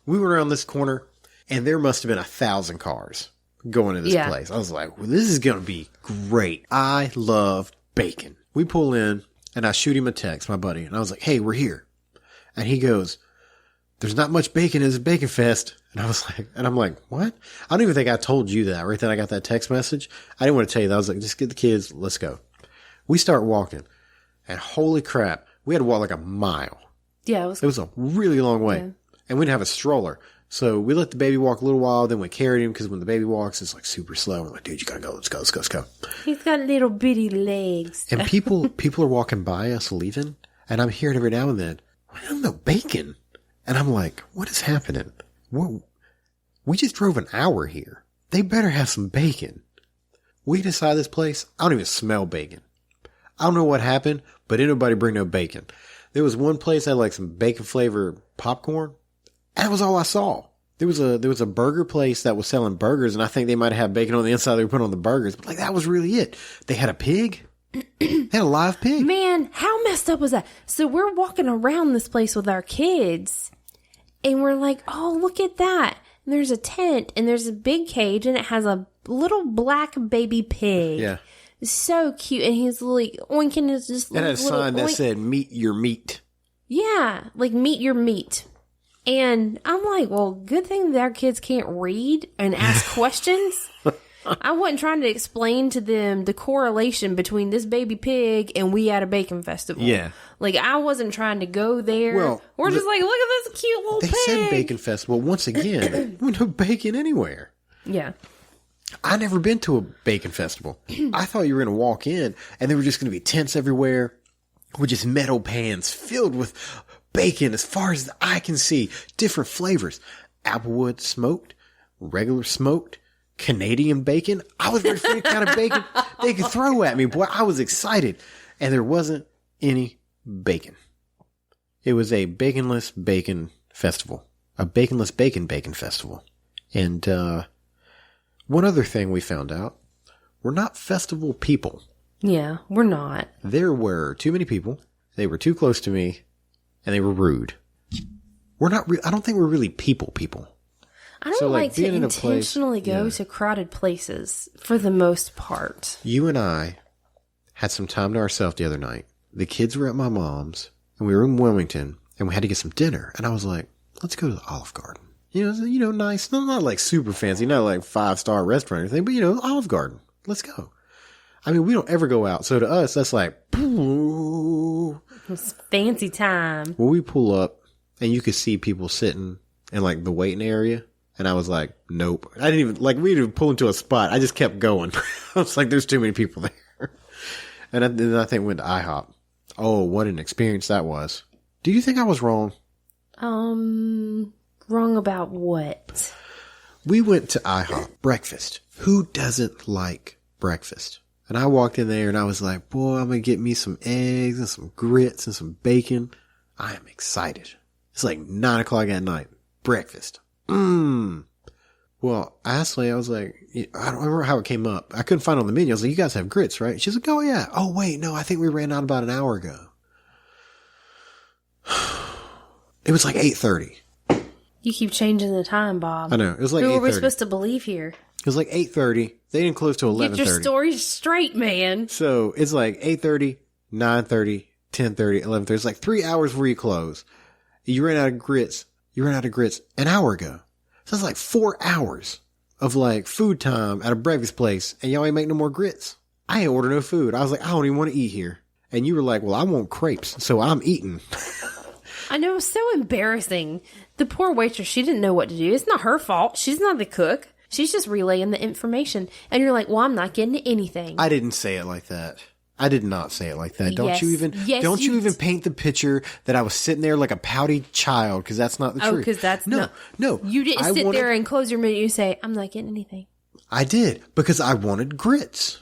We went around this corner, and there must have been 1,000 cars going to this place. I was like, well, this is going to be great. I love bacon. We pull in, and I shoot him a text, my buddy, and I was like, hey, we're here. And he goes, there's not much bacon in this bacon fest. And I'm like, what? I don't even think I told you that right then I got that text message. I didn't want to tell you that. I was like, just get the kids. Let's go. We start walking, and holy crap, we had to walk like a mile. Yeah, it was a really long way. Yeah. And we didn't have a stroller. So we let the baby walk a little while, then we carried him, because when the baby walks, it's like super slow. We're like, dude, you gotta go. Let's go. He's got little bitty legs. And people are walking by us leaving, and I'm hearing every now and then, I don't know, bacon. And I'm like, what is happening? We just drove an hour here. They better have some bacon. We decide this place, I don't even smell bacon. I don't know what happened, but didn't nobody bring no bacon. There was one place that had like some bacon flavored popcorn. And that was all I saw. There was a burger place that was selling burgers, and I think they might have had bacon on the inside they were putting on the burgers, but like that was really it. They had a pig. They had a live pig. Man, how messed up was that? So we're walking around this place with our kids, and we're like, oh, look at that. And there's a tent, and there's a big cage, and it has a little black baby pig. Yeah. So cute. And he's like oinking his just It had a sign that said, meet your meat. Yeah, like meet your meat. And I'm like, well, good thing that our kids can't read and ask questions. I wasn't trying to explain to them the correlation between this baby pig and we at a bacon festival. Yeah. Like, I wasn't trying to go there. Well, we're just like, look at this cute little They pig. said bacon festival. Once again, no bacon anywhere. Yeah. I never been to a bacon festival. I thought you were going to walk in and there were just going to be tents everywhere with just metal pans filled with bacon as far as the eye can see. Different flavors. Applewood smoked, regular smoked, Canadian bacon. I was ready for any kind of bacon they could throw at me. Boy, I was excited. And there wasn't any bacon. It was a baconless bacon festival. A baconless bacon festival. And, one other thing we found out, we're not festival people. Yeah, we're not. There were too many people. They were too close to me and they were rude. We're not, I don't think we're really people. I don't So, like, like to being in a place- intentionally go yeah. to crowded places for the most part. You and I had some time to ourselves the other night. The kids were at my mom's and we were in Wilmington and we had to get some dinner. And I was like, let's go to the Olive Garden. You know, nice. Not like super fancy, not like 5-star restaurant or anything, but Olive Garden. Let's go. I mean, we don't ever go out. So to us, that's like, It's fancy time. well, we pull up and you could see people sitting in like the waiting area. And I was like, nope. I didn't even, like, we didn't pull into a spot. I just kept going. I was like, there's too many people there. And then I think went to IHOP. Oh, what an experience that was. Do you think I was wrong? Wrong about what? We went to IHOP breakfast. Who doesn't like breakfast? And I walked in there and I was like, boy, I'm going to get me some eggs and some grits and some bacon. I am excited. It's like 9:00 at night. Breakfast. Well, Ashley, I was like, I don't remember how it came up. I couldn't find it on the menu. I was like, you guys have grits, right? She's like, oh yeah. Oh wait, no, I think we ran out about an hour ago. It was like 8:30. You keep changing the time, Bob. I know. It was like Who are we 8:30. supposed to believe here? It was like 8:30. They didn't close till 11:30. Get your stories straight, man. So it's like 8:30, 9:30, 10:30, 11:30. It's like 3 hours before you close. You ran out of grits. You ran out of grits an hour ago. So it's like 4 hours of like food time at a breakfast place and y'all ain't make no more grits. I ain't order no food. I was like, I don't even want to eat here. And you were like, well, I want crepes. So I'm eating. I know, it was so embarrassing. The poor waitress, she didn't know what to do. It's not her fault. She's not the cook. She's just relaying the information. And you're like, well, I'm not getting anything. I didn't say it like that. I did not say it like that. Don't Yes. you even, Yes, don't you you even d- paint the picture that I was sitting there like a pouty child. Cause that's not the Oh, truth. because that's no. You didn't I sit wanted- there and close your menu and say, I'm not getting anything. I did because I wanted grits,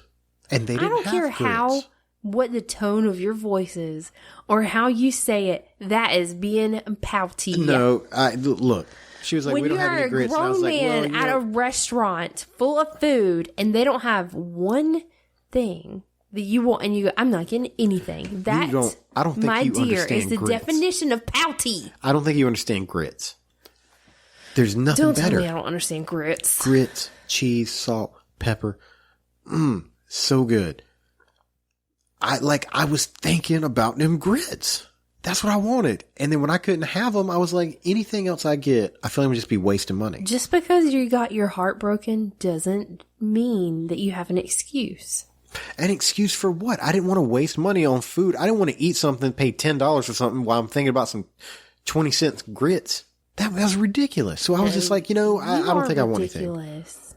and they didn't I don't have care grits. how, what the tone of your voice is or how you say it. That is being pouty. No, look. She was like, When "We you don't have are any a grits." And I was grown like, "Well, man you at know, a restaurant full of food and they don't have one thing that you want, and you go, I'm not getting anything. That, I don't think my you dear, is understand the grits. definition of pouty. I don't think you understand grits. There's nothing Don't better. tell me I don't understand grits. Grits, cheese, salt, pepper. So good. I was thinking about them grits. That's what I wanted. And then when I couldn't have them, I was like, anything else I get, I feel like I'm just be wasting money. Just because you got your heart broken doesn't mean that you have an excuse. An excuse for what? I didn't want to waste money on food. I didn't want to eat something, pay $10 for something while I'm thinking about some 20-cent grits. That was ridiculous. So I was just like, I don't think I want anything. Ridiculous.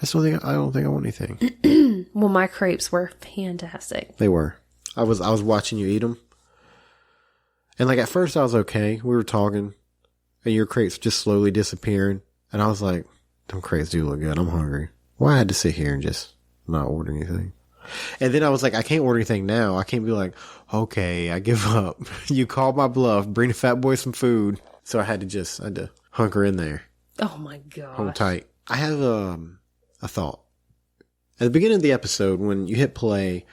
I don't think I want anything. Well, my crepes were fantastic. They were. I was watching you eat them. And like at first I was okay. We were talking and your crepes just slowly disappearing. And I was like, them crepes do look good. I'm hungry. Well, I had to sit here and just not order anything. And then I was like, I can't order anything now. I can't be like, okay, I give up. You called my bluff. Bring the fat boy some food. So I had to hunker in there. Oh my god. Hold tight. I have a thought. At the beginning of the episode, when you hit play,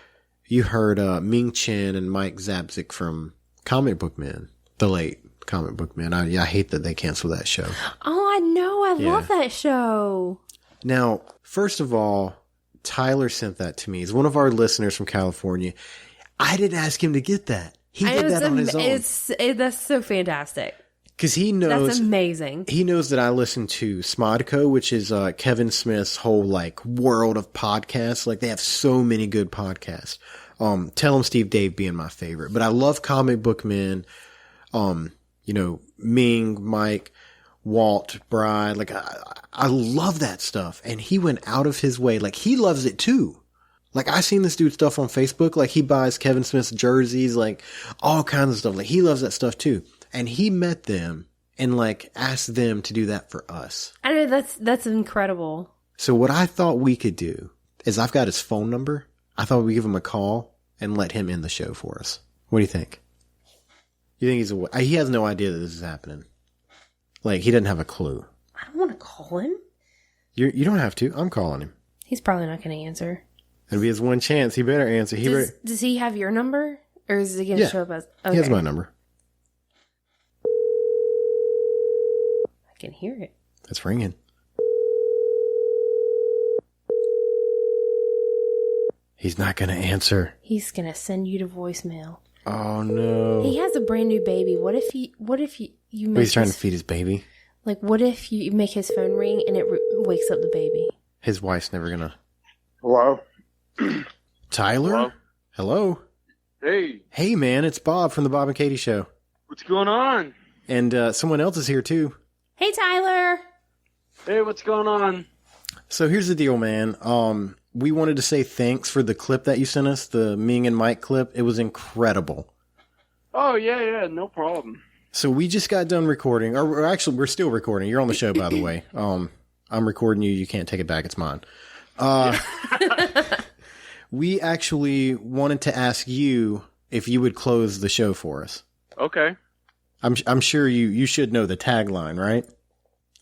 you heard Ming Chen and Mike Zapsik from Comic Book Man, the late Comic Book Man. I hate that they canceled that show. Oh, I know. I love that show. Now, first of all, Tyler sent that to me. He's one of our listeners from California. I didn't ask him to get that. He did that on his own. That's so fantastic. Because he knows That's amazing. he knows that I listen to Smodco, which is Kevin Smith's whole like world of podcasts. Like they have so many good podcasts. Tell 'em Steve Dave being my favorite, but I love Comic Book Men. Ming, Mike, Walt, Bride. Like I love that stuff, and he went out of his way. Like he loves it too. Like I seen this dude stuff on Facebook. Like he buys Kevin Smith's jerseys, like all kinds of stuff. Like he loves that stuff too. And he met them and like asked them to do that for us. I know that's incredible. So what I thought we could do is I've got his phone number. I thought we'd give him a call and let him end the show for us. What do you think? You think he has no idea that this is happening? Like he doesn't have a clue. I don't want to call him. You don't have to. I'm calling him. He's probably not going to answer. It'll be his one chance. He better answer. Does he have your number? Or is it going to show up as... Okay. He has my number. I can hear it. It's ringing. He's not going to answer. He's going to send you to voicemail. Oh, no. He has a brand new baby. What if you make He's trying to feed his baby. Like, what if you make his phone ring and it wakes up the baby? His wife's never going to... Hello? Tyler? Hello? Hey, Hey, man, it's Bob from the Bob and Katie Show. what's going on? And someone else is here, too. Hey, Tyler. Hey, what's going on? So here's the deal, man. We wanted to say thanks for the clip that you sent us, the Ming and Mike clip. It was incredible. Oh, yeah, no problem. So we just got done recording, or actually, we're still recording. You're on the show, by the way. I'm recording you. You can't take it back. It's mine. We actually wanted to ask you if you would close the show for us. Okay. I'm sure you should know the tagline, right?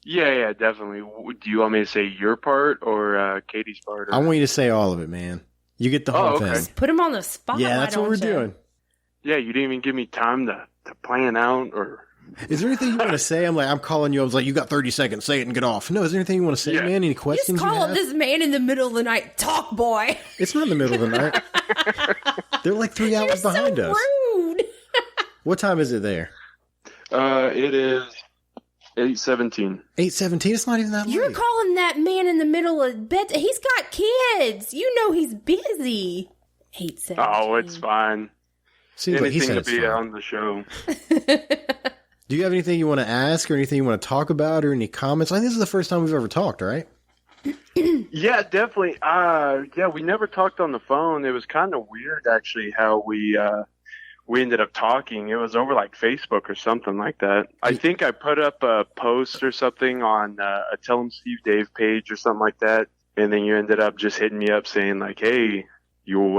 Yeah, definitely. Do you want me to say your part or Katie's part? Or... I want you to say all of it, man. You get the whole okay. thing. Put him on the spot. Yeah, that's what we're doing. Yeah, you didn't even give me time to plan out or... Is there anything you want to say? I'm calling you. I was like, you got 30 seconds. Say it and get off. No, is there anything you want to say, man? Any questions Just call you have? this man in the middle of the night. Talk, boy. It's not in the middle of the night. They're like 3 hours You're behind so us. rude. What time is it there? It is 8:17. 8:17. It's not even that late. You're calling that man in the middle of bed. He's got kids. You know he's busy. 8:17. Oh, it's fine. Seems like he Anything said to it's be fine. on the show. Do you have anything you want to ask or anything you want to talk about or any comments? I think this is the first time we've ever talked, right? Yeah, definitely. We never talked on the phone. It was kind of weird, actually, how we ended up talking. It was over like Facebook or something like that. I think I put up a post or something on a Tell 'em Steve Dave page or something like that, and then you ended up just hitting me up saying like, "Hey, you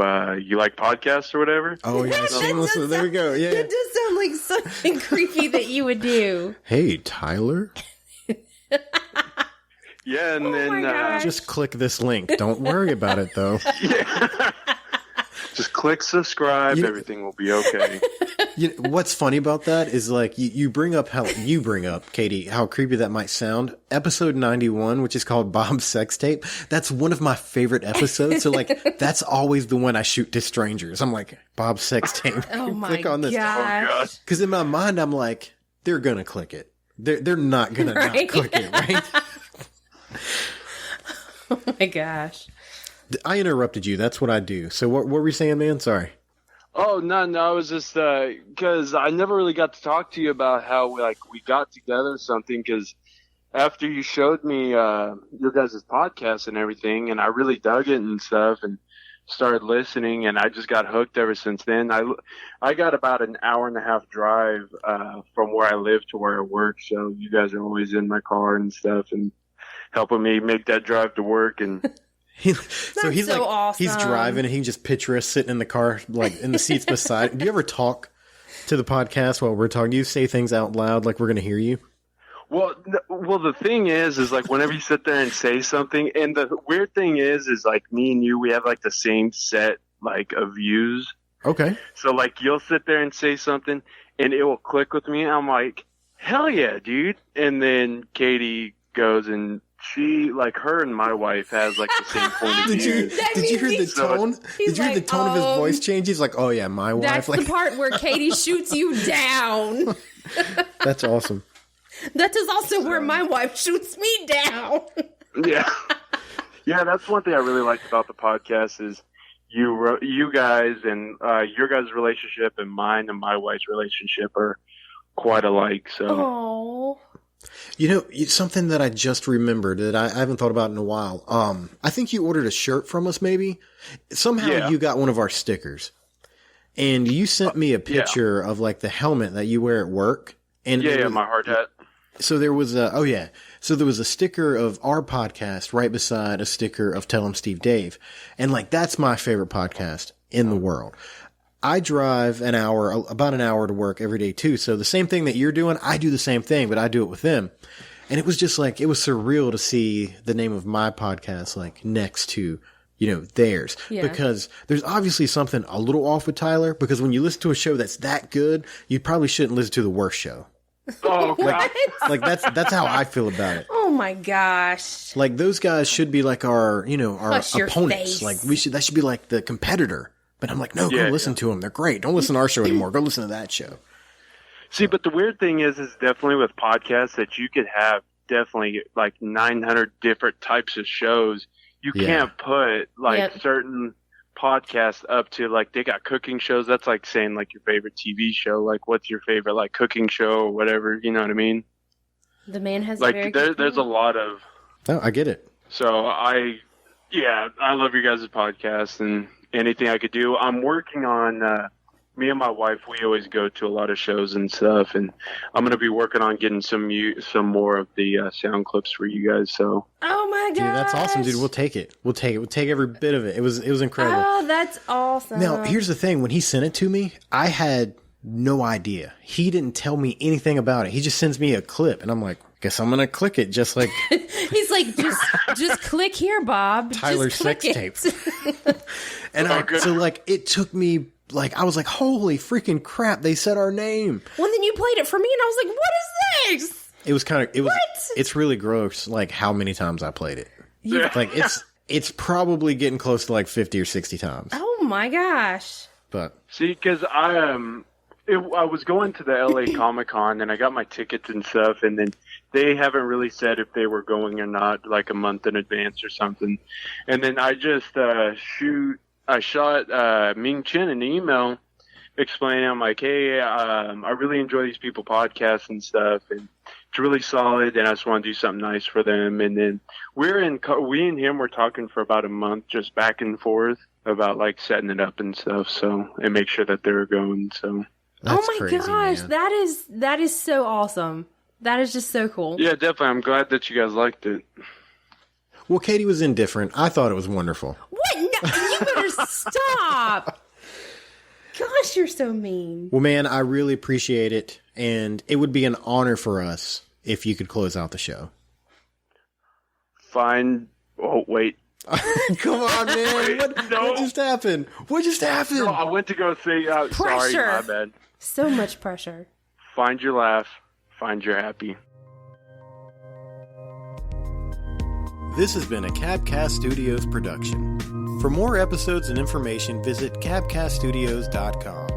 like podcasts or whatever?" Oh yeah, shameless. There we go. Yeah. It does sound like something creepy that you would do. Hey, Tyler. Yeah, and Oh then my gosh. Just click this link. Don't worry about it though. just click subscribe. Everything will be okay. What's funny about that is like you bring up Katie, how creepy that might sound. Episode 91, which is called Bob's Sex Tape. That's one of my favorite episodes. So like that's always the one I shoot to strangers. I'm like, Bob's Sex Tape. Oh my Click on this. gosh. Because in my mind, I'm like, they're gonna click it. They're not gonna not Right. click it, right? Oh my gosh. I interrupted you. That's what I do. So what were we saying, man? Sorry. Oh, no, I was just, because I never really got to talk to you about how, we got together or something, because after you showed me your guys' podcast and everything, and I really dug it and stuff, and started listening, and I just got hooked ever since then. I got about an hour and a half drive from where I live to where I work, so you guys are always in my car and stuff, and helping me make that drive to work, and... He's so like, awesome. he's driving and he can just picture us sitting in the car, like in the seats beside. Do you ever talk to the podcast while we're talking? Do you say things out loud like we're going to hear you? Well, the thing is like whenever you sit there and say something, and the weird thing is like me and you, we have like the same set like of views. Okay. So like you'll sit there and say something, and it will click with me. I'm like, hell yeah, dude. And then Katie goes and she, like, her and my wife has, like, the same point of view. Did you hear the tone? He's Did you hear the like, tone of his voice change? He's like, "Oh yeah, my wife." That's Like, the part where Katie shoots you down. that's awesome. That is also where my wife shoots me down. Yeah. Yeah, that's one thing I really liked about the podcast is you guys and your guys' relationship and mine and my wife's relationship are quite alike. So, Oh. You know, something that I just remembered that I haven't thought about in a while. I think you ordered a shirt from us, maybe. Somehow Yeah. you got one of our stickers, and you sent me a picture of like the helmet that you wear at work. And yeah, my hard hat. So there was so there was a sticker of our podcast right beside a sticker of Tell 'em Steve Dave, and like that's my favorite podcast in the world. I drive about an hour to work every day too. So the same thing that you're doing, I do the same thing, but I do it with them. And it was just like, it was surreal to see the name of my podcast, like next to, theirs, because there's obviously something a little off with Tyler, because when you listen to a show that's that good, you probably shouldn't listen to the worst show. Oh, God. Like that's how I feel about it. Oh my gosh. Like those guys should be like our Hush your opponents. face. Like that should be like the competitor. But I'm like, no, go Yeah, listen to them. They're great. Don't listen to our show anymore. Go listen to that show. See, but the weird thing is definitely with podcasts that you could have definitely like 900 different types of shows. You can't put like certain podcasts up to like they got cooking shows. That's like saying like your favorite TV show. Like what's your favorite like cooking show or whatever. You know what I mean? The man has Like a very good there's a point. lot of. Oh, I get it. So I love your guys' podcast and anything I could do. I'm working on. Me and my wife, we always go to a lot of shows and stuff, and I'm gonna be working on getting some more of the sound clips for you guys. So, Oh my gosh. Dude, that's awesome, dude. We'll take it. We'll take every bit of it. It was incredible. Oh, that's awesome. Now, here's the thing. When he sent it to me, I had no idea. He didn't tell me anything about it. He just sends me a clip, and I'm like, guess I'm gonna click it, just like He's like, just click here, Bob. Tyler's Just click sex it. tape. And so like it took me like I was like, holy freaking crap! They said our name. Well, then you played it for me, and I was like, what is this? It was What? It's really gross. Like how many times I played it. Like it's probably getting close to like 50 or 60 times. Oh my gosh. But see, because I was going to the LA Comic Con and I got my tickets and stuff, and then they haven't really said if they were going or not, like a month in advance or something. And then I just shot Ming Chen an email explaining, I'm like, hey, I really enjoy these people podcasts and stuff, and it's really solid, and I just want to do something nice for them. And then we and him were talking for about a month, just back and forth about like setting it up and stuff, so and make sure that they're going. So that's oh my crazy, gosh, man. that is so awesome. That is just so cool. yeah, definitely. I'm glad that you guys liked it. Well, Katie was indifferent. I thought it was wonderful. What? No, you better stop. Gosh, you're so mean. Well, man, I really appreciate it, and it would be an honor for us if you could close out the show. Fine. Oh, wait. Come on, man. What just happened? What just happened? No, I went to go say, sorry, Pressure. my bad. So much pressure. Find your laugh. Find your happy. This has been a Cabcast Studios production. For more episodes and information, visit cabcaststudios.com.